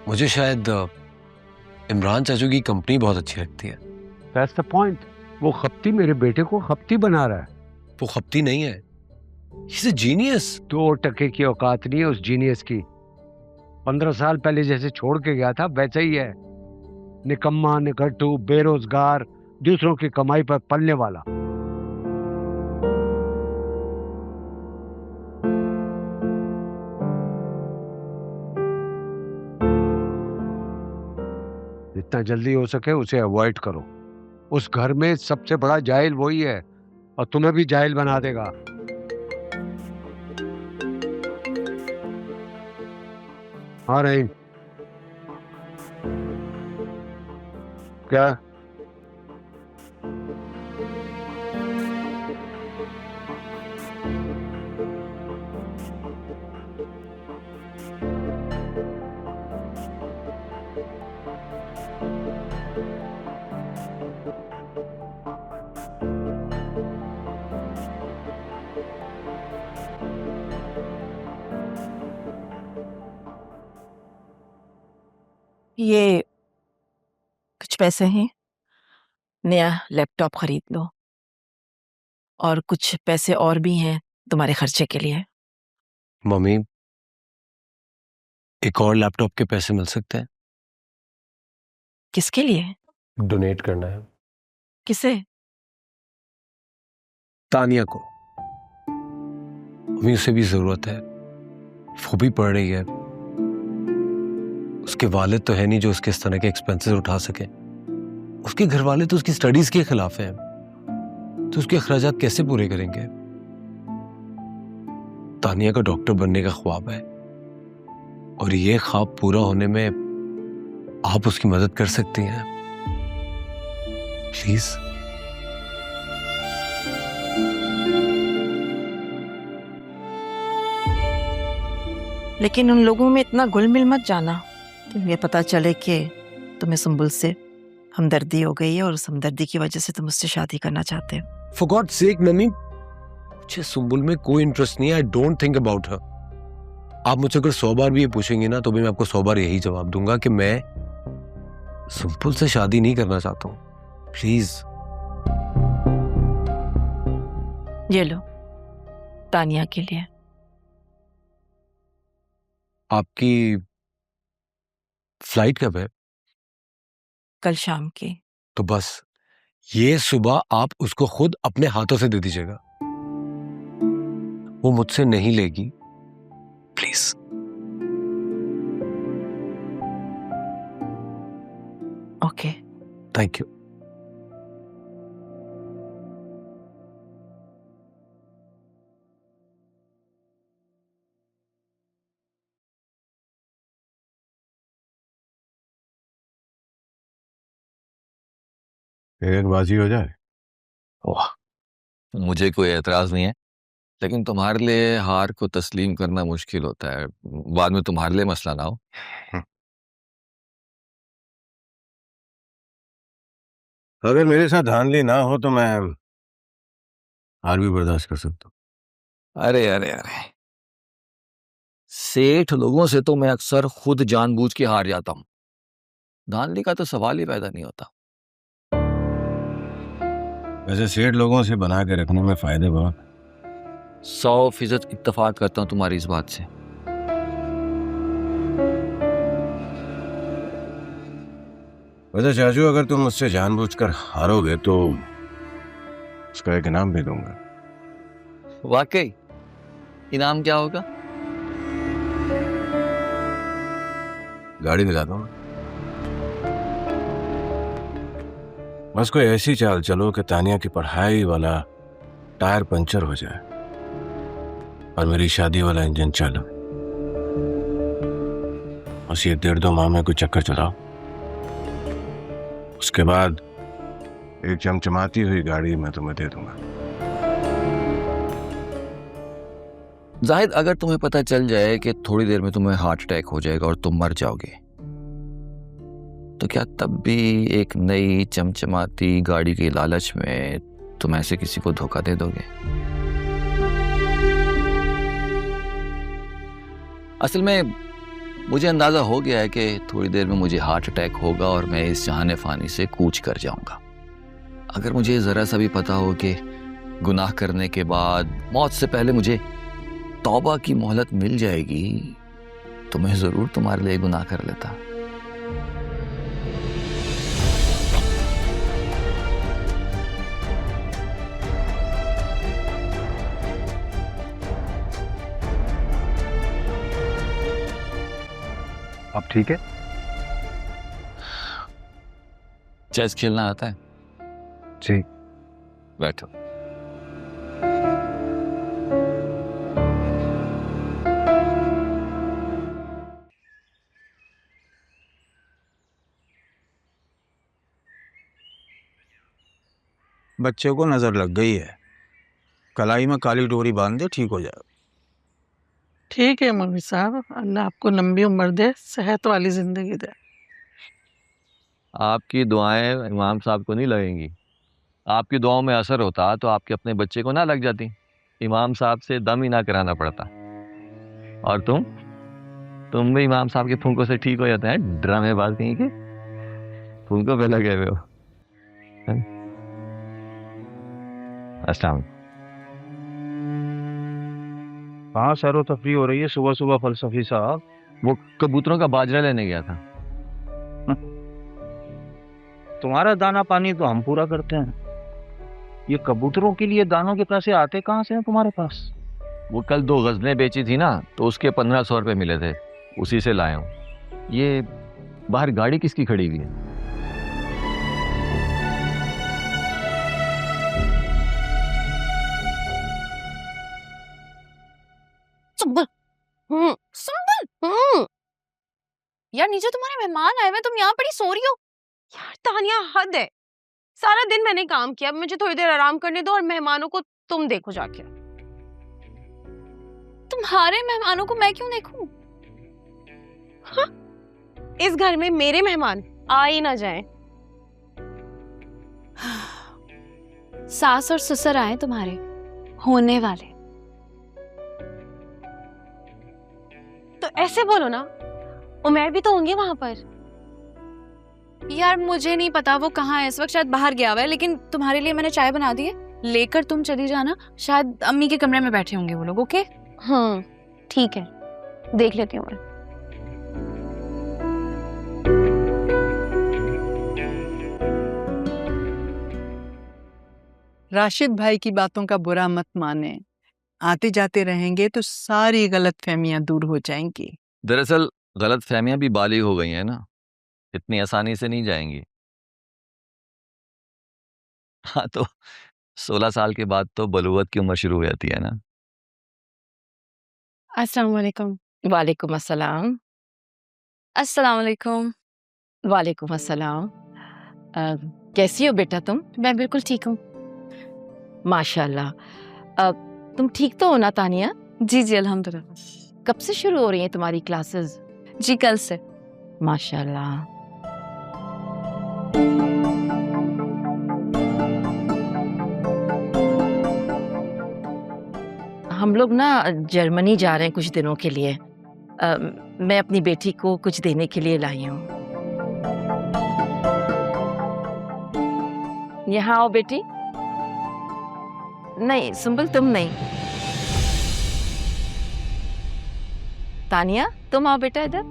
मुझे शायद इमरान चाचू की कंपनी बहुत अच्छी लगती है। That's the point. वो खप्ती मेरे बेटे को खप्ती बना रहा है। वो खप्ती नहीं है, He's a genius. 2% की औकात नहीं है उस जीनियस की। 15 साल पहले जैसे छोड़ के गया था वैसा ही है, निकम्मा, निकट्टू, बेरोजगार, दूसरों की कमाई पर पलने वाला। जितना जल्दी हो सके उसे अवॉइड करो। उस घर में सबसे बड़ा जाहिल वही है और तुम्हें भी जाहिल बना देगा। हाँ रहीम, क्या? ये कुछ पैसे हैं, नया लैपटॉप खरीद लो, और कुछ पैसे और भी हैं तुम्हारे खर्चे के लिए। मम्मी, एक और लैपटॉप के पैसे मिल सकते हैं? किसके लिए? डोनेट करना है। किसे? तानिया को। मम्मी, उसे भी जरूरत है, वो भी पढ़ रही है। उसके वालिद तो है नहीं जो उसके इस तरह के एक्सपेंसेस उठा सके। उसके घर वाले तो उसकी स्टडीज के खिलाफ हैं, तो उसके अखराजात कैसे पूरे करेंगे? तानिया का डॉक्टर बनने का ख्वाब है, और ये ख्वाब पूरा होने में आप उसकी मदद कर सकती हैं, प्लीज। लेकिन उन लोगों में इतना घुल मिल मत जाना कि ये पता चले कि तुम्हें सुंबुल से हमदर्दी हो गई है और उस हमदर्दी की वजह से तुम उससे शादी करना चाहते हो। For God's sake, मम्मी, मुझे सुंबुल में कोई इंटरेस्ट नहीं है। I don't think about her. आप मुझसे अगर 100 बार भी ये पूछेंगे ना, तो भी मैं आपको 100 बार यही जवाब दूंगा कि मैं सुंबुल से शादी नहीं करना चाहता हूँ। प्लीज। ये लो, तानिया के लिए। आपकी फ्लाइट कब है? कल शाम की। तो बस ये सुबह आप उसको खुद अपने हाथों से दे दीजिएगा। वो मुझसे नहीं लेगी, प्लीज। ओके। Thank you. एक बाजी हो जाए। वाह, मुझे कोई एतराज नहीं है, लेकिन तुम्हारे लिए हार को तस्लीम करना मुश्किल होता है। बाद में तुम्हारे लिए मसला ना हो। अगर मेरे साथ धांधली ना हो तो मैं हार भी बर्दाश्त कर सकता हूँ। अरे अरे अरे, सेठ लोगों से तो मैं अक्सर खुद जानबूझ के हार जाता हूं। धांधली का तो सवाल ही पैदा नहीं होता। वैसे सेठ लोगों से बना के रखने में फायदे बहुत। 100% इत्तेफाक करता हूं तुम्हारी इस बात से। वैसे चाचू, अगर तुम मुझसे जानबूझकर हारोगे तो उसका एक इनाम भी दूंगा। वाकई? इनाम क्या होगा? गाड़ी दिला दूंगा। बस कोई ऐसी चाल चलो कि तानिया की पढ़ाई वाला टायर पंचर हो जाए और मेरी शादी वाला इंजन चालू। बस ये 1.5-2 माह में कोई चक्कर चलाओ, उसके बाद एक चमचमाती हुई गाड़ी मैं तुम्हें दे दूंगा। जाहिद, अगर तुम्हें पता चल जाए कि थोड़ी देर में तुम्हें हार्ट अटैक हो जाएगा और तुम मर जाओगे, तो क्या तब भी एक नई चमचमाती गाड़ी के लालच में तुम ऐसे किसी को धोखा दे दोगे? असल में मुझे अंदाजा हो गया है कि थोड़ी देर में मुझे हार्ट अटैक होगा और मैं इस जहाने फानी से कूच कर जाऊंगा। अगर मुझे जरा सा भी पता हो कि गुनाह करने के बाद मौत से पहले मुझे तौबा की मोहलत मिल जाएगी तो मैं जरूर तुम्हारे लिए गुनाह कर लेता। अब ठीक है? चेस खेलना आता है? जी। बैठो। बच्चे को नजर लग गई है, कलाई में काली डोरी बांध दे, ठीक हो जाएगा। ठीक है मौलवी साहब, अल्लाह आपको लंबी उम्र दे, सेहत वाली जिंदगी दे। आपकी दुआएं इमाम साहब को नहीं लगेंगी। आपकी दुआओं में असर होता तो आपके अपने बच्चे को ना लग जाती, इमाम साहब से दम ही ना कराना पड़ता। और तुम भी इमाम साहब के फूंकों से ठीक हो जाते हैं। ड्रामेबाज कहीं के, फूंकों पे लगे हुए हो। अस्सलाम। हाँ, सैरो तफरी हो रही है सुबह सुबह फलसफी साहब। वो कबूतरों का बाजरा लेने गया था। तुम्हारा दाना पानी तो हम पूरा करते हैं, ये कबूतरों के लिए दानों के पैसे आते कहाँ से हैं तुम्हारे पास? वो कल 2 गज़लें बेची थी ना, तो उसके 1500 रुपये मिले थे, उसी से लाया हूँ। ये बाहर गाड़ी किसकी खड़ी हुई है? सुंदर। यार नीचे तुम्हारे मेहमान आए हुए, तुम यहाँ पड़ी सो रही हो। यार तानिया, हद है। सारा दिन मैंने काम किया, मुझे थोड़ी देर आराम करने दो और मेहमानों को तुम देखो जाके। तुम्हारे मेहमानों को मैं क्यों देखूं? हाँ? इस घर में मेरे मेहमान आ ही ना जाएं। सास और ससुर आए तुम्हारे होने वाले, तो ऐसे बोलो ना, उमर भी तो होंगे वहां पर। यार मुझे नहीं पता वो कहाँ है इस वक्त, शायद बाहर गया हुआ है, लेकिन तुम्हारे लिए मैंने चाय बना दी है, लेकर तुम चली जाना। शायद अम्मी के कमरे में बैठे होंगे वो लोग। ओके? हाँ ठीक है, देख लेती हूँ मैं। राशिद भाई की बातों का बुरा मत माने, आते जाते रहेंगे तो सारी गलतफहमियां दूर हो जाएंगी। दरअसल गलतफहमियां भी बालिग हो गई हैं ना, इतनी आसानी से नहीं जाएंगी। हाँ, तो 16 साल के बाद तो बलूगत की उम्र शुरू हो जाती है ना। अस्सलाम वालेकुम। वालेकुम अस्सलाम। अस्सलाम वालेकुम। वालेकुम अस्सलाम। कैसी हो बेटा तुम? मैं बिल्कुल ठीक हूँ। माशाल्लाह। तुम ठीक तो हो ना तानिया? जी जी अल्हम्दुलिल्लाह। कब से शुरू हो रही हैं तुम्हारी क्लासेस? जी कल से। माशाल्लाह। हम लोग ना जर्मनी जा रहे हैं कुछ दिनों के लिए। मैं अपनी बेटी को कुछ देने के लिए लाई हूँ। यहाँ आओ बेटी। नहीं सुंबुल, तुम नहीं। तानिया तुम आओ बेटा इधर।